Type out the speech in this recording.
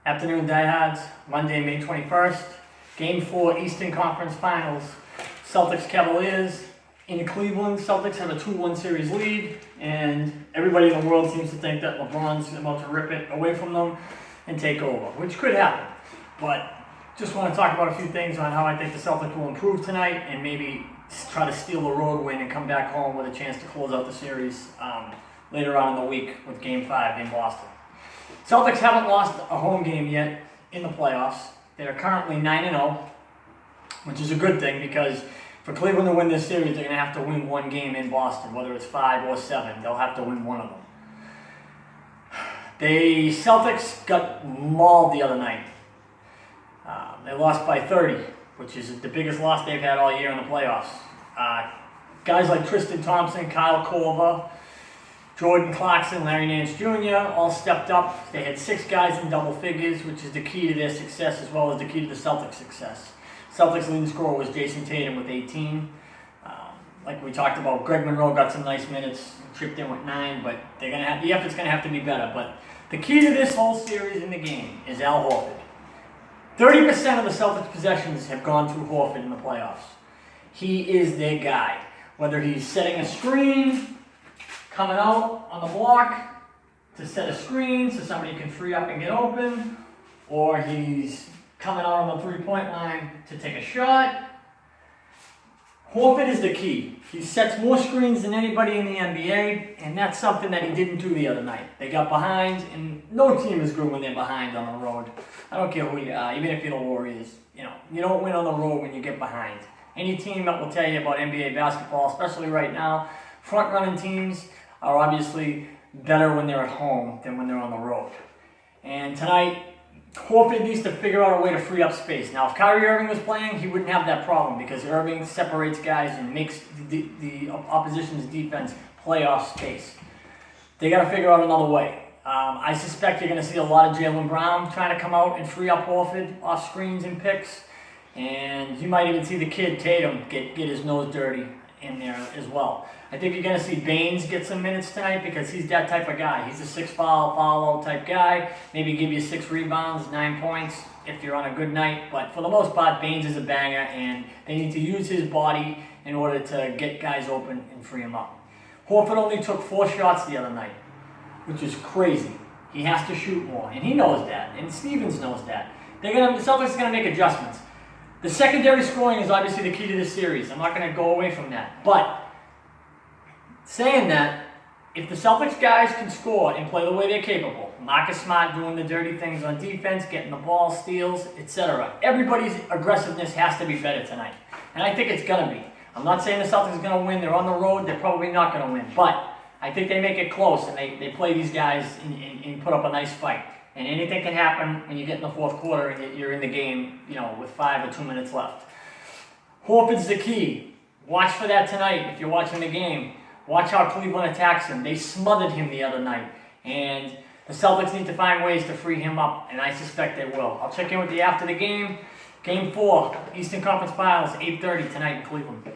Afternoon diehards, Monday, May 21st. Game 4 Eastern Conference Finals. Celtics Cavaliers in Cleveland. Celtics have a 2-1 series lead, and everybody in the world seems to think that LeBron's about to rip it away from them and take over, which could happen. But just want to talk about a few things on how I think the Celtics will improve tonight and maybe try to steal the road win and come back home with a chance to close out the series later on in the week with Game 5 in Boston. Celtics haven't lost a home game yet in the playoffs. They're currently 9-0, which is a good thing because for Cleveland to win this series, they're going to have to win one game in Boston, whether it's 5 or 7. They'll have to win one of them. The Celtics got mauled the other night. They lost by 30, which is the biggest loss they've had all year in the playoffs. Guys like Tristan Thompson, Kyle Korver, Jordan Clarkson, Larry Nance Jr. all stepped up. They had 6 guys in double figures, which is the key to their success as well as the key to the Celtics' success. Celtics' leading scorer was Jason Tatum with 18. Like we talked about, Greg Monroe got some nice minutes, tripped in with 9, but the effort's going to have to be better. But the key to this whole series in the game is Al Horford. 30% of the Celtics' possessions have gone through Horford in the playoffs. He is their guy. Whether he's setting a screen, coming out on the block to set a screen so somebody can free up and get open, or he's coming out on the three-point line to take a shot. Horford is the key. He sets more screens than anybody in the NBA, and that's something that he didn't do the other night. They got behind, and no team is good when they're behind on the road. I don't care who you are, even if you're the Warriors. You don't win on the road when you get behind. Any team that will tell you about NBA basketball, especially right now, front-running teams are obviously better when they're at home than when they're on the road. And tonight, Horford needs to figure out a way to free up space. Now, if Kyrie Irving was playing, he wouldn't have that problem because Irving separates guys and makes the opposition's defense play off space. They got to figure out another way. I suspect you're going to see a lot of Jaylen Brown trying to come out and free up Horford off screens and picks. And you might even see the kid Tatum get his nose dirty in there as well. I think you're going to see Baines get some minutes tonight because he's that type of guy. He's a 6 foul type guy. Maybe give you 6 rebounds, 9 points if you're on a good night. But for the most part, Baines is a banger, and they need to use his body in order to get guys open and free them up. Horford only took 4 shots the other night, which is crazy. He has to shoot more, and he knows that, and Stevens knows that. The Celtics are going to make adjustments. The secondary scoring is obviously the key to this series. I'm not going to go away from that. But saying that, if the Celtics guys can score and play the way they're capable, Marcus Smart doing the dirty things on defense, getting the ball, steals, etc., everybody's aggressiveness has to be better tonight. And I think it's going to be. I'm not saying the Celtics are going to win. They're on the road. They're probably not going to win. But I think they make it close, and they play these guys and put up a nice fight. And anything can happen when you get in the fourth quarter and you're in the game, with 5 or 2 minutes left. Horford's the key. Watch for that tonight if you're watching the game. Watch how Cleveland attacks him. They smothered him the other night. And the Celtics need to find ways to free him up, and I suspect they will. I'll check in with you after the game. Game 4, Eastern Conference Finals, 8:30 tonight in Cleveland.